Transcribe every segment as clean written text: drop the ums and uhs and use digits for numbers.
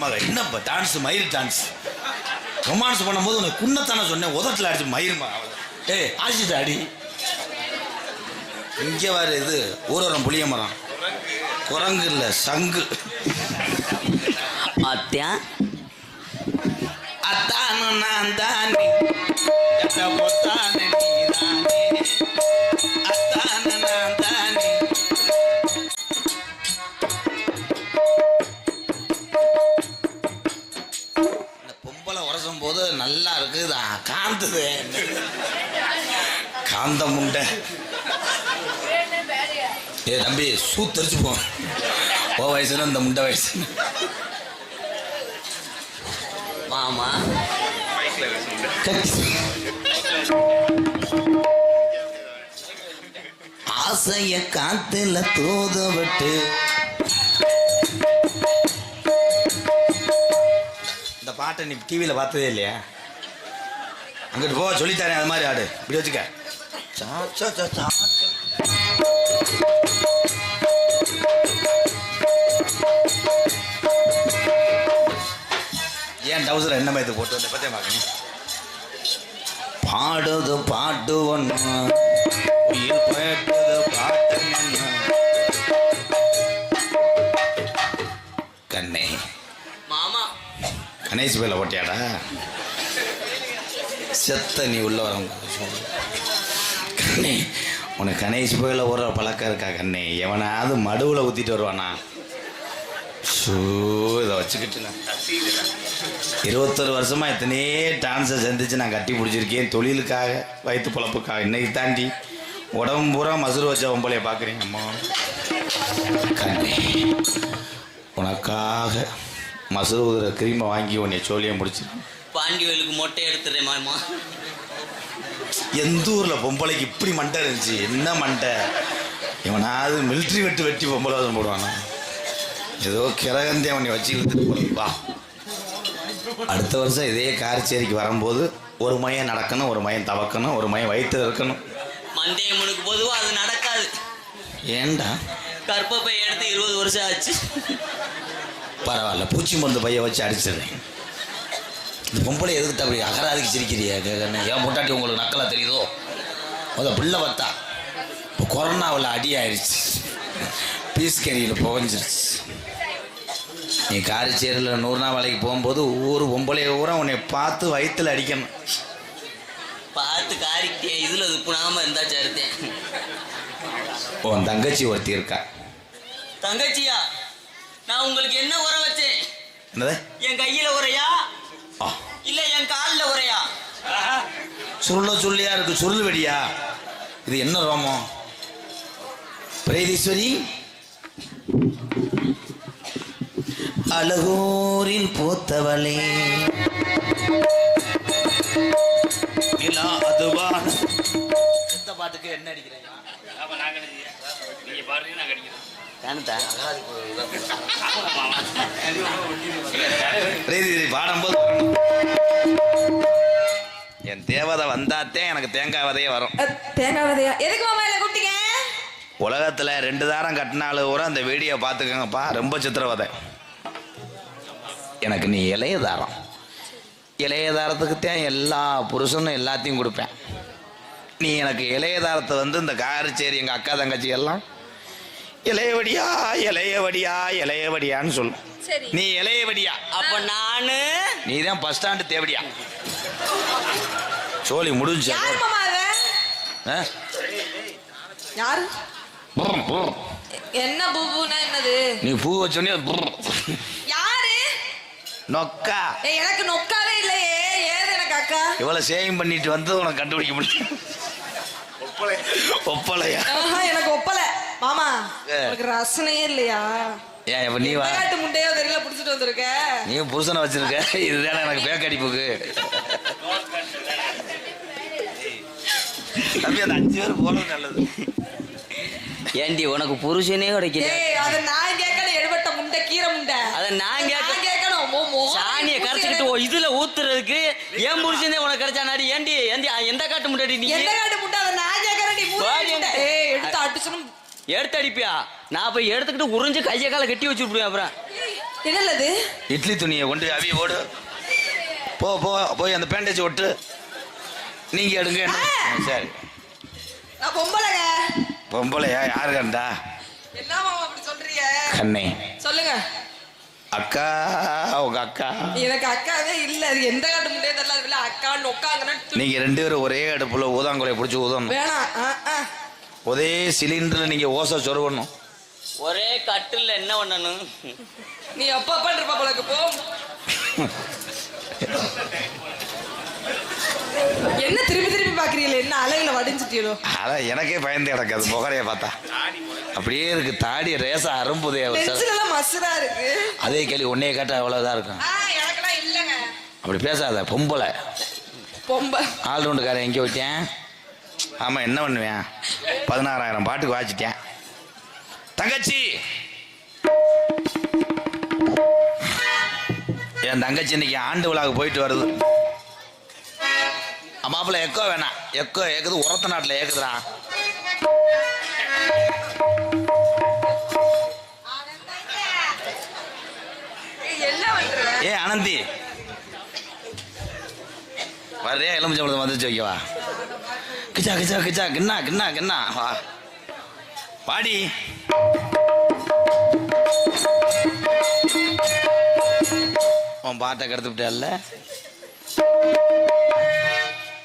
மக என்ன டான்ஸ் மயிர் டான்ஸ் ரொமான்ஸ் பண்ணும்போது உனக்கு குன்னத்தானே சொன்னேன் உதட்டில் அடிச்சு மயிர் ஏய் ஆசிட்டு அடி இங்கே வர இது ஊரோரம் புளிய மரம் குரங்கு இல்லை சங்கு அத்தியா அத்தானு நான் தானே பொத்தானே நீதானே அத்தானு நான் தானே இந்த பொம்பளை உரசும் போது நல்லா இருக்குதான் காந்துது காந்த முண்டை ஏ தம்பி சூத்தரிச்சு போ வயசுல இந்த முண்டை வயசு மாமா ஆசைய காத்துல தூத விட்டு இந்த பாட்டை நீ டிவியில பார்த்ததே இல்லையா அங்கிட்டு போ சொல்லித்தரேன் அது மாதிரி ஆடு இப்படி வச்சுக்க ஏன் டவுசர் என்ன மாதிரி போட்டு வந்த பத்தியா பார்க்கணும் பாடுது பாட்டு ஒன்று உயிர் போட்டுது பாட்டு ஒன்று கண்ணே மாமா கணேஷ் பேல போட்டியாடா செத்த நீ உள்ள வர கண்ணே உனக்கு கணேஷ் போயில ஒரு பழக்கம் இருக்கா கண்ணே எவனாவது மடுவில் ஊற்றிட்டு வருவானா ஷூ இதை வச்சுக்கிட்டு 21 வருஷமா எத்தனையே டான்ஸை சந்திச்சு நான் கட்டி பிடிச்சிருக்கேன் தொழிலுக்காக வயிற்று பொழப்புக்காக இன்னைக்கு தாண்டி உடம்பு பூரா மசுறு வச்ச பொம்பளைய பார்க்குறீங்க அம்மா கண்ணே உனக்காக மசுறு உதிர கிரீமை வாங்கி உன்னை சோழியம் முடிச்சிருக்கேன் பாண்டியலுக்கு மொட்டை எடுத்துறேன் மாமா எந்த ஊரில் பொம்பளைக்கு இப்படி மண்டை இருந்துச்சு என்ன மண்டை இவனாவது மிலிட்ரி வெட்டி பொம்பளை வாசம் போடுவானா ஏதோ கிரகந்தி அவனை வச்சு இழுத்துட்டு போடுவா அடுத்த வருஷம் இதே காரச்சேரிக்கு வரும்போது ஒரு மையம் நடக்கணும் ஒரு மையம் தவக்கணும் ஒரு மையம் வயிற்று இருக்கணும் மந்தேயம்மனுக்கு பொதுவாக அது நடக்காது ஏண்டா கற்பப்பை எடுத்து 20 வருஷம் ஆச்சு பரவாயில்ல பூச்சி மருந்து பைய வச்சு அடிச்சிடுறேன் இந்த பொம்பளை எதுக்கிட்ட அப்படி அகராதிக்கு சிரிக்கிறியா ஏன் முட்டாட்டி உங்களுக்கு நக்கலா தெரியுதோ முதல் பிள்ளை பார்த்தா இப்போ கொரோனாவில் அடி ஆயிடுச்சு பீஸ் கேரியில் புகஞ்சிருச்சு நீ காரிச்சேரியில் 100 நாள் வேலைக்கு போகும்போது ஊர் பொம்பளைய ஊரா உன்னை பார்த்து வயிற்றுல அடிக்கணும் பார்த்து காரிக்கிட்டேன் இதில் துப்புனாமல் இருந்தா சேர்த்தேன் உன் தங்கச்சி ஒருத்தி இருக்கா தங்கச்சியா நான் உங்களுக்கு என்ன உரை வச்சேன் என்னது என் கையில் உரையா இல்லை என் காலில் உரையா சுருள சொல்லியா இருக்கு சுருள் வெடியா இது என்ன ரோமம் பிரேதீஸ்வரி அழகூரில் போத்தவளே இல்லா அதுவா இந்த பாட்டுக்கு என்ன அடிக்கிறேன் பாடும்போது என் தேவதை வந்தாத்தே எனக்கு தேங்காய் விதையே வரும். தேங்காய் விதையா? எதுக்கு மாமா என்ன கூப்பிட்டீங்க? உலகத்துல 2 தாரம் கட்டினாலும் கூட அந்த வீடியோ பார்த்துக்கங்கப்பா, ரொம்ப சித்திரவதை. எனக்கு நீ இளைய தாரம், இளைய தாரத்துக்குத்தான் எல்லா புருஷனும் எல்லாத்தையும் கொடுப்பேன். நீ எனக்கு இளைய தாரத்தை வந்து இந்த காரச்சேரி எங்கள் அக்கா தங்கச்சி எல்லாம் இளையவடியா இளையவடியா இளையவடியான்னு சொல்லும். நீ இளையவடியா, அப்ப நானு நீ தான் பஸ் ஸ்டாண்டு தேவடியா. சோழி முடிஞ்சு யாரு என்ன பூபுனா என்னது? நீ பூ வச்சோன்னே யாரு நொக்கா? எனக்கு நொக்காவே இல்லையே. ஏது எனக்கு அக்கா? இவ்வளவு சேவிங் பண்ணிட்டு வந்து உனக்கு கண்டுபிடிக்க முடியும். ஒப்பலையா? எனக்கு ஒப்பலை மாமா. உனக்கு ரசனையே இல்லையா? ஏன் இப்ப நீ விளையாட்டு முட்டையோ தெரியல புடிச்சிட்டு வந்திருக்க. நீ புருஷனை வச்சிருக்க, இதுதானே எனக்கு பேக்கடிப்புக்கு. தம்பி அந்த 5 பேர் போறது நல்லது. ஏண்டி உனக்கு புருஷனே கிடைக்கல? அத நான் கேட்கணும். எடுபட்ட முண்டை கீரை முண்டை அத நான் கேட்கணும். சாணியை கரைச்சிக்கிட்டு இதுல ஊத்துறதுக்கு ஏன் புருஷனே உனக்கு கிடைச்சா நாடி? ஏண்டி எந்த காட்டு முட்டாடி? நீ எந்த காட்டு முட்டை? அத நான் கேட்கறேன். எடுத்து அடிச்சணும். எடுத்து அடிப்பியா? நான் போய் எடுத்துக்கிட்டு உறிஞ்சு கையை கால கட்டி வச்சுடுவேன். அப்புறம் என்னது இட்லி துணியை கொண்டு அவிய ஓடு. போ போ போய் அந்த பேண்டேஜ் ஒட்டு. நீங்க எடுங்க. சரி. நான் பொம்பளைங்க. பொம்பளையா? யாரு கண்டா? என்ன மாமா அப்படி சொல்றீங்க? கண்ணே சொல்லுங்க. அக்கா, உங்க அக்கா. எனக்கு அக்காவே இல்ல. அது எந்த காட்டு முன்னே தெரியல. அக்கா நொக்காங்கன்னு நீங்க 2 பேரும் ஒரே அடுப்புல ஊதாங்குலைய பிடிச்சி ஊதணும். வேணாம். ஒரே சிலிண்டர்ல நீங்க ஓசை சொருவணும். ஒரே கட்டில் என்ன பண்ணணும்? நீ அப்பா பண்றப்பா போலக்கு போ. என்ன திருப்பி திருப்பி பாக்குறீங்களே? என்ன அலையில வடிஞ்சிட்டீங்களோ? அதான் எனக்கே பயந்து கிடக்காது முகரைய பார்த்தா. அப்படியே இருக்கு. தாடி ரேசா அரும்புதே. மசுரா இருக்கு. அதே கேள்வி உன்னைய கேட்டா அவ்வளவுதான் இருக்கும். எனக்கெல்லாம் இல்லங்க. அப்படி பேசாத. பொம்பளை ஆல்ரவுண்டுக்காரன் எங்கே விட்டேன்? ஆமா, என்ன பண்ணுவேன்? 16,000 பாட்டுக்கு வாச்சிட்டேன். தங்கச்சி, என் தங்கச்சி இன்னைக்கு ஆண்டு விழாவுக்கு போயிட்டு வருது. மாப்பிள்ள எக்கோ வேணாம். எக்கோ ஏக்குது. உரத்த நாட்டில் ஏக்குதுடா. ஏ அனந்தி, வர்றியா? எலுமிச்சம்பழத்தை வந்துச்சு வைக்கவா? கிச்சா கிச்சா கிச்சா கிண்ணா கிண்ணா கிண்ணா வா பாடி. உன் பாட்டை கெடுத்து விட்டல்ல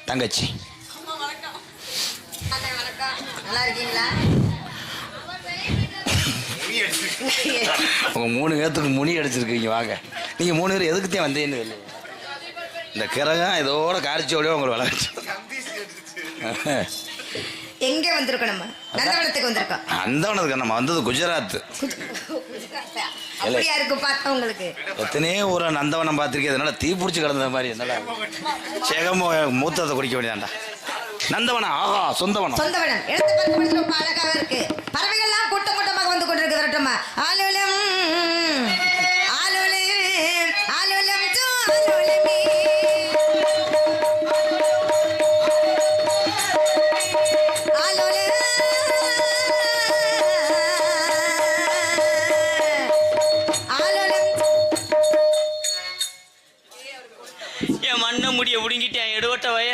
தங்கச்சி. நல்லா இருக்கீங்களா? உங்க 3 பேர்த்துக்கு முனி அடிச்சிருக்கீங்க. வாங்க. நீங்க 3 பேர் எதுக்குத்தான் வந்தேன்னு இல்லை. இந்த கிரகம் இதோட காரிச்சோடய உங்களுக்கு விளையாச்சு. எங்க வந்திருக்கோம்? நம்ம நந்தவனத்துக்கு வந்திருக்கோம். நந்தவனத்துக்கு நம்ம வந்தது குஜராத். அப்படியா இருக்கு பார்த்தா உங்களுக்கு? எத்தனையோ ஒரு நந்தவனம் பார்த்திருக்கேன். அதனால தீ பிடிச்சி கிடந்த மாதிரி என்னடா சேகமோ மூத்தத்தை குடிக்க வேண்டியதாண்டா. நந்தவனம், ஆஹா, சொந்தவனம். சொந்தவனம் எடுத்து பார்க்க ரொம்ப அழகாக இருக்கு. பறவைகள்லாம் கூட்டம் கூட்டமாக வந்து கொண்டிருக்கு. வரட்டுமா? ஆலோலம் ஆலோலம் ஆலோலம் ஜோ ஆலோலமே. என் மண்ண முடிய புடுங்கிட்டேன். எடுவட்ட வய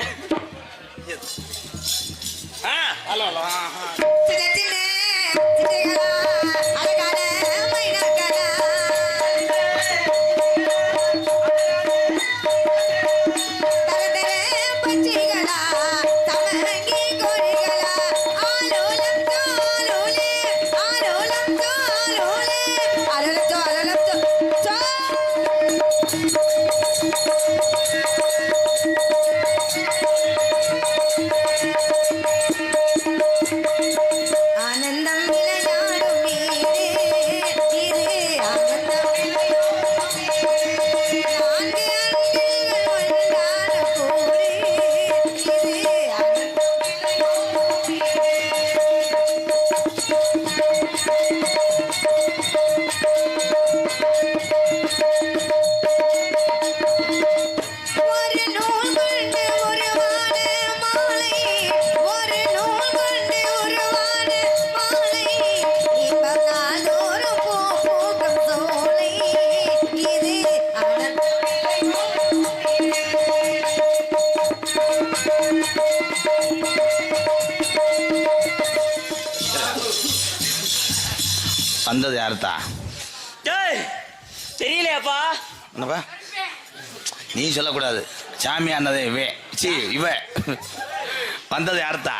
வந்தது யாருத்தா? தெரியலையாப்பா? என்னப்பா நீ சொல்லக்கூடாது. சாமி அண்ணதே இவ வந்தது யாருத்தா?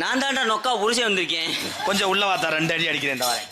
நான் தாண்டா நொக்கா புருஷன் வந்திருக்கேன். கொஞ்சம் உள்ள வாத்தா. 2 அடி அடிக்கிறேன். இந்த வாரேன்.